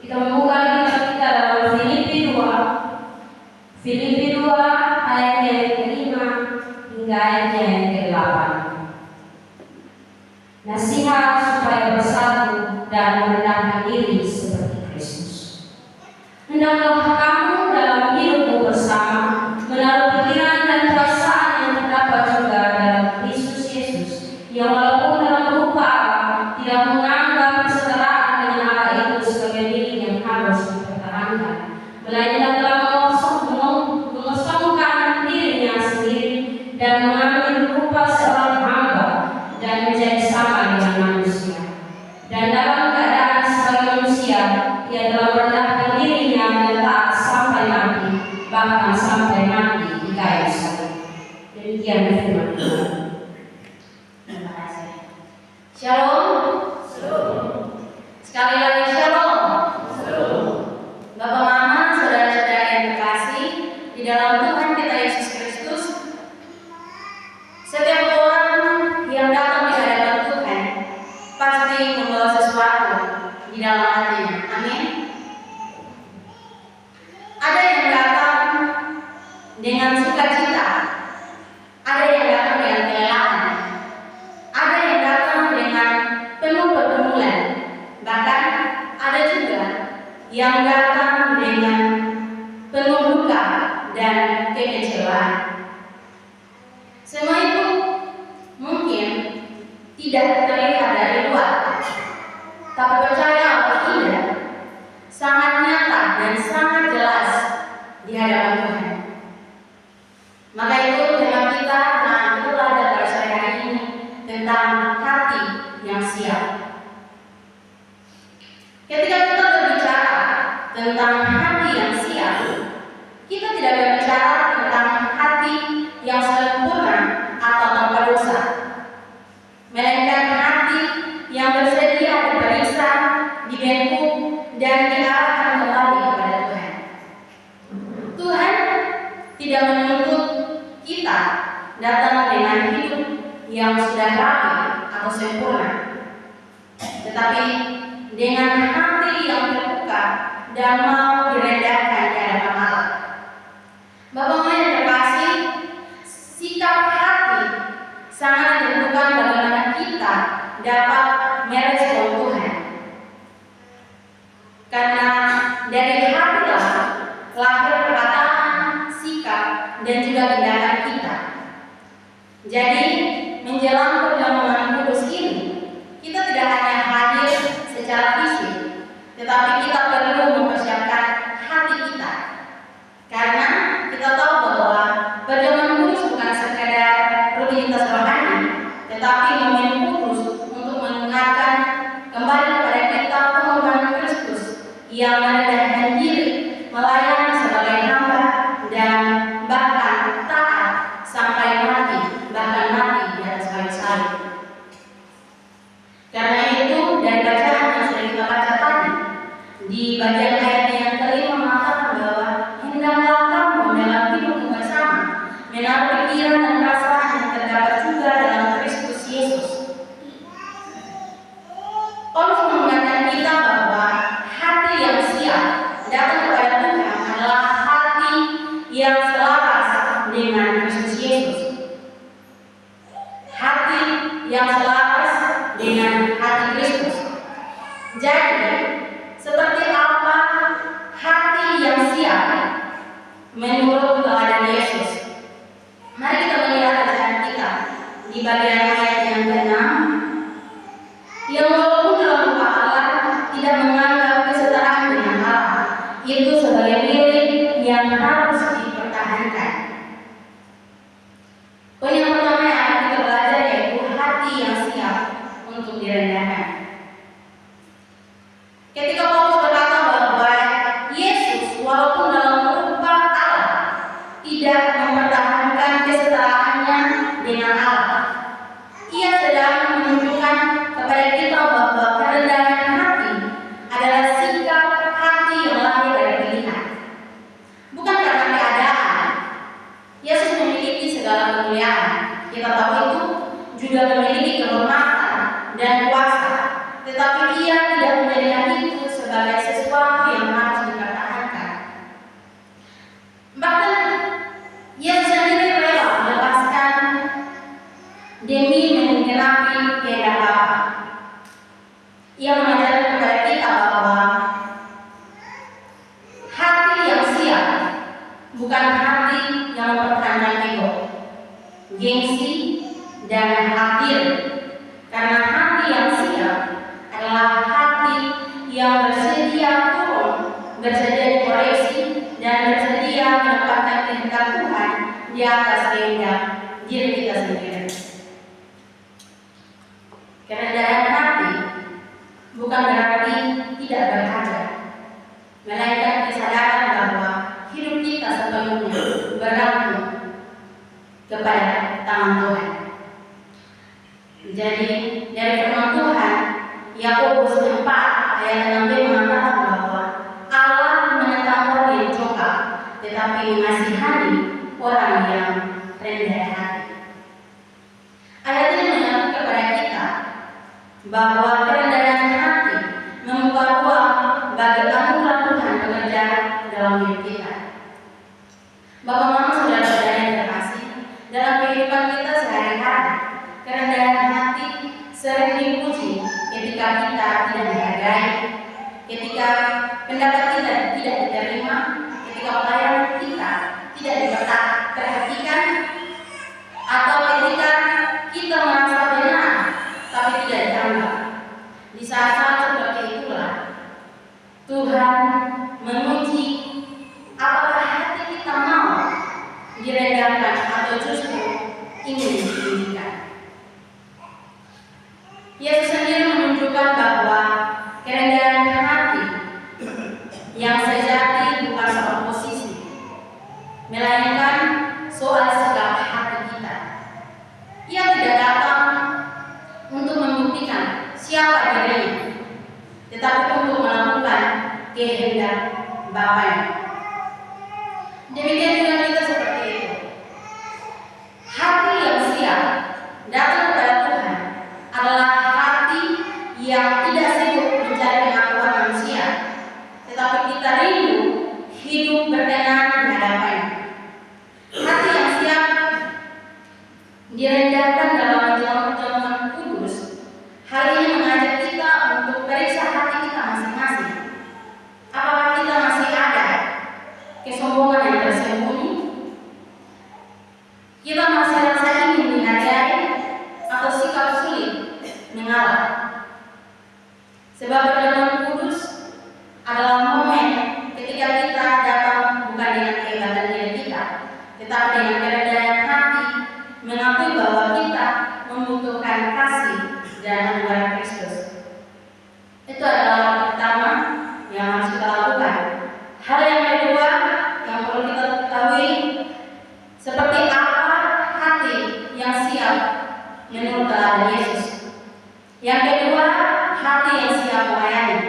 Kita membuka kitab kita dalam Filipi 2 ayatnya yang ke-5 hingga ayatnya yang ke-8. Nasihat supaya bersatu dan merendahkan diri seperti Kristus. Hendaklah kamu dalam hidupmu bersama menaruh pikiran dan perasaan yang terdapat juga dalam Kristus Yesus, yang walaupun dalam rupa Allah tidak menganggap kesetaraan dengan Allah itu sebagai milik yang harus dipertahankan, melainkan telah mengosongkan dirinya sendiri dan mengambil rupa seorang hamba dan menjadi sama dengan manusia. Dan dalam keadaan sebagai manusia, ia telah merendahkan dirinya dan taat sampai mati, bahkan sampai mati di kayu salib. Demikian firman Tuhan. Terima kasih. Shalom. Sekali lagi shalom. Bapak Mama, saudara-saudara yang terkasih di dalam Tuhan kita Yesus Kristus, setiap orang yang datang di hadapan Tuhan pasti membawa sesuatu di dalam hatinya. Amin. Ada yang datang dengan sukacita, ada yang datang dengan kelelahan, ada yang datang dengan penuh pergumulan, bahkan ada juga yang datang dengan penuh duka dan kekecewaan. Semua itu mungkin tidak terlihat dari luar, tapi percaya atau tidak, sangat nyata dan sangat jelas di hadapan Tuhan. Maka itu tema kita belajar pada sore hari ini tentang hati yang siap. Ketika kita berbicara tentang hati yang siap, kita tidak berbicara tentang hati yang sempurna atau tanpa dosa, melainkan hati yang bersedia diperiksa, dibentuk, dan diarahkan kembali kepada Tuhan. Tuhan tidak menuntut kita datang dengan hidup yang sudah rapi atau sempurna, tetapi dengan hati yang terbuka dan mau direndahkan di hadapan Allah. Bapak yang terkasih, sikap hati sangat menentukan bagaimana kita dapat merespon Tuhan. Karena dari hatilah lahir perkataan, sikap, dan juga tindakan kita. Jadi menjelang perjamuan kudus ini, kita tidak hanya hadir secara fisik, tetapi kita perlu mempersiapkan hati kita. Karena kita tahu bahwa perjamuan kudus bukan sekadar rutinitas rohani, tetapi momen kudus untuk mengingatkan kembali kepada kita pengorbanan Kristus yang merendahkan diri, melayani sebagai hamba, dan bahkan taat sampai mati, bahkan mati di atas kayu salib. Karena itu, dari bacaan yang sudah kita baca tadi, di bagian ayat yang kelima mengatakan bahwa hendaklah kamu dalam hidupmu bersama menaruh pikiran dan perasaan yang terdapat juga dalam Kristus Yesus. Paulus mengingatkan kita bahwa hati yang siap datang kepada Tuhan adalah hati yang selaras dengan Kristus Yesus. Hati yang selaras dengan hati Kristus. Jadi, seperti apa hati yang siap menurut keadaan Yesus? Mari kita melihat bacaan kita di bagian ayat yang ke-6, yang walaupun dalam rupa Allah tidak menganggap kesetaraan dengan Allah itu sebagai milik yang harus dipertahankan. Poin yang pertama yang akan kita belajar yaitu hati yang siap untuk direndahkan. Ketika Paulus berkata bahwa Yesus walaupun dalam rupa Allah tidak mempertahankan kesetaraannya dengan Allah, ia sedang menunjukkan kepada kita bahwa kerendahan hati adalah sikap hati yang lahir dari pilihan, bukan karena keadaan. Yesus memiliki segala kemuliaan, kita tahu itu, juga memiliki kehormatan dan kuasa, tetapi ia tidak menjadikan itu sebagai yang bersedia turun, bersedia dikoreksi, dan bersedia menempatkan kehendak Tuhan di atas kehendak diri kita sendiri. Kerendahan hati bukan berarti tidak berharga, melainkan kesadaran bahwa hidup kita sepenuhnya bergantung kepada tangan Tuhan. Jadi dari firman Tuhan, Yakobus 4 ayat 6b mengatakan bahwa Allah menentang orang yang congkak, tetapi mengasihani orang yang rendah hati. Ayat ini mengingatkan kepada kita bahwa kerendahan hati membuka ruang bagi anugerah Tuhan bekerja dalam hidup kita. Bapak Mama saudara-saudara yang terkasih, dalam kehidupan kita sehari-hari, kerendahan hati sering dipuji ketika kita tidak dihargai, ketika pendapat kita tidak diterima, ketika pelayanan kita tidak diperhatikan, atau ketika kita merasa benar tapi tidak dianggap. Di saat-saat seperti itulah Tuhan menguji apakah hati kita mau direndahkan atau justru ingin ditinggikan. Yesus sendiri menunjukkan bahwa kerendahan hati yang sejati bukan soal posisi, melainkan soal sikap hati kita. Ia tidak datang untuk membuktikan siapa dirinya, tetapi untuk melakukan kehendak Bapaknya. Demikian juga kita seperti itu. Hati yang siap datang kepada Tuhan adalah hati yang tidak sibuk mencari pengakuan manusia, tetapi kita rindu hidup berkenan di hadapannya. Hati yang siap direndahkan dalam pertemuan kudus. Hal ini mengajak kita untuk periksa hati kita masing-masing. Apakah kita masih ada kesombongan yang tersembunyi? Kita masih rasa ingin dihargai atau sikap sulit mengalah? Sebab pertemuan kudus adalah momen ketika kita datang bukan dengan kehebatan diri kita, tetapi dengan kerendahan hati, mengakui bahwa kita membutuhkan kasih dan anugerah Kristus. Itu adalah hal pertama yang harus kita lakukan. Hal yang kedua yang perlu kita ketahui, seperti apa hati yang siap menurut teladan Yesus. Yang kedua, hati yang siap melayani.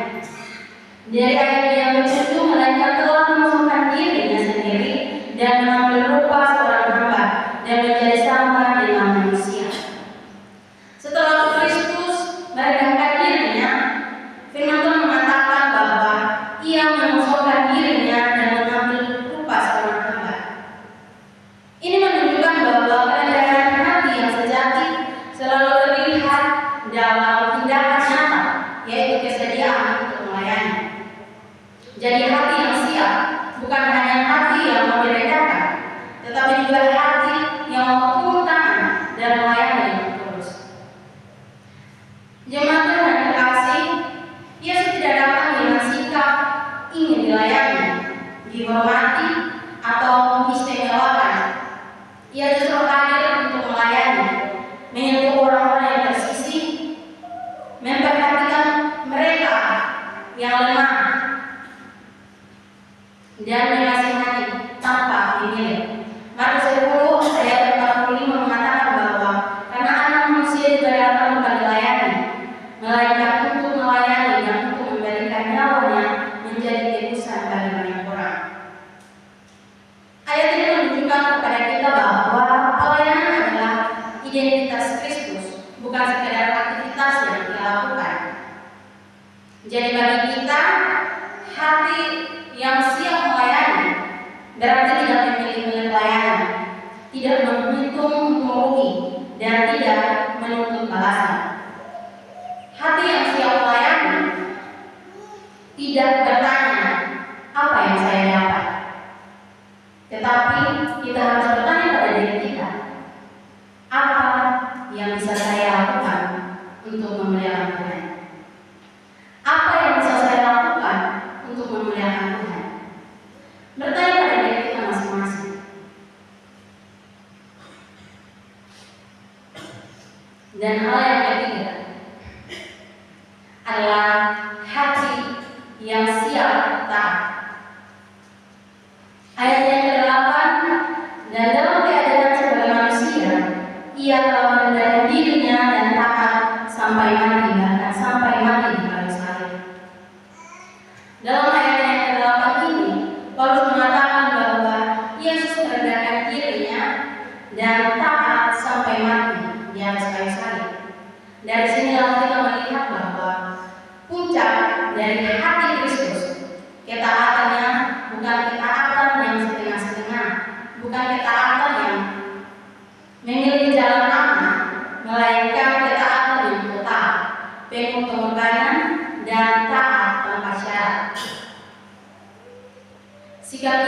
Dari ayat yang ke-7, melainkan telah memasukkan dirinya sendiri dan mengambil rupa seorang hamba dan menjadi sama dengan manusia. Setelah Kristus merendahkan dirinya, firman Tuhan mengatakan bahwa ia memasukkan dirinya dan mengambil rupa seorang hamba. Ini menunjukkan bahwa kerendahan hati yang sejati selalu terlihat dalam tindakan nyata, yaitu kesediaan untuk melayani. Jadi hati yang siap bukan hanya hati yang mau direndahkan, tetapi juga hati yang mau turun tangan dan melayani dengan tulus. Jemaat Tuhan yang terkasih, Yesus tidak datang dengan sikap ingin dilayani, dihormati, atau mengistimewakan. Ia justru hadir untuk melayani, menyentuh orang-orang yang tersisih, memperhatikan mereka yang lemah, dan mengasihani tanpa dinilai. Markus 10 ayat 45 mengatakan bahwa karena anak manusia juga datang bukan dilayani, melainkan untuk melayani dan untuk memberikan nyawanya menjadi tebusan bagi banyak orang. Ayat ini menunjukkan kepada kita bahwa pelayanan adalah identitas Kristus, bukan sekedar aktivitas yang kita lakukan. Jadi bagi kita, hati yang siap melayani berarti tidak memilih pelayanan, tidak menghitung rugi, dan tidak menuntut balasan. Hati yang siap melayani tidak bertanya apa yang saya dapat, tetapi kita harus bertanya pada diri kita, apa yang bisa saya lakukan untuk memuliakan Tuhan? Apa yang bisa saya yang siap taat. Ayat yang ke-8, dan dalam keadaan sebagai manusia, ia telah merendahkan dirinya dan taat sampai mati, bahkan sampai mati di kayu salib. Dalam ayat yang ke-8 ini, Paulus mengatakan bahwa Yesus merendahkan dirinya dan taat sampai mati di atas kayu salib. Dari sinilah kita melihat bahwa puncak dari hati Kristus, ketaatannya bukan ketaatan yang setengah-setengah, bukan ketaatan yang memilih jalan aman, melainkan ketaatan yang total, penuh pengorbanan dan taat tanpa syarat. Sikap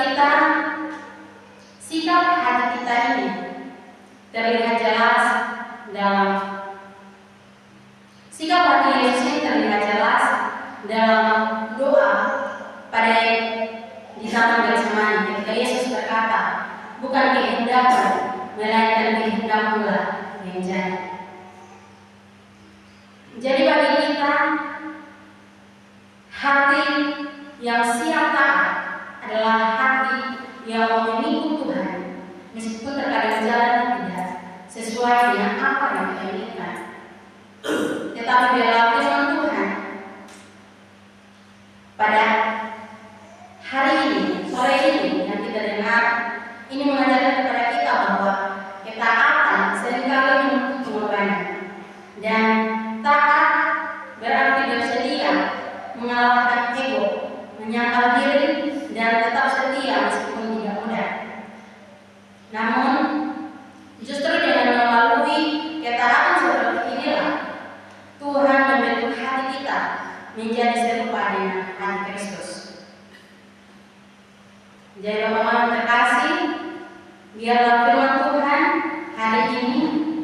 hati kita ini terlihat jelas dalam sikap hati Yesus ini terlihat jelas dalam doa pada di Taman Getsemani ketika Yesus berkata, bukan kehendakku, melainkan kehendakmu lah yang jadi. Jadi bagi kita, hati yang siap taat adalah hati yang mau mengikut Tuhan, meskipun terkadang jalan tidak sesuai dengan apa yang kita inginkan. Tetapi biarlah firman Tuhan pada hari ini, sore ini yang kita dengar, ini mengajarkan kepada kita bahwa ketaatan seringkali menuntut pengorbanan, dan taat berarti bersedia mengalahkan ego, menyangkal diri, dan tetap setia meskipun tidak mudah. Namun justru dengan melalui ketaatan seperti inilah Tuhan membentuk hati kita menjadi serupa dengan hati Kristus. Jadi Bapak-Bapak terkasih, biarlah firman Tuhan hari ini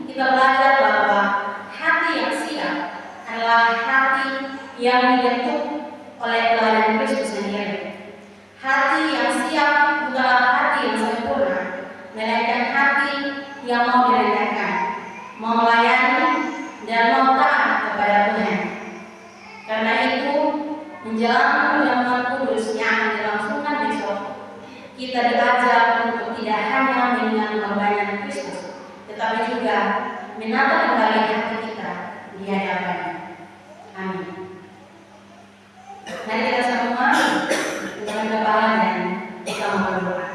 kita belajar bahwa hati yang siap adalah hati yang dibentuk oleh teladan Kristus sendiri. Hati yang siap bukanlah hati yang sempurna, melainkan hati yang mau direndahkan, mau melayani, dan mau taat kepada Tuhan. Karena itu, menjelang perjamuan kudus yang akan dilangsungkan besok, kita diajar untuk tidak hanya mengingat pengorbanan Kristus, tetapi juga menata kembali hati kita di hadapan-Nya. Amin. Mari kita semua dengan kepala dan kita berdoa.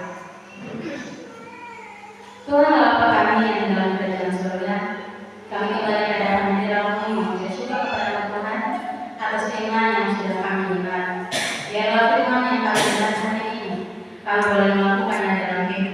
Tuhan Bapa kami yang dalam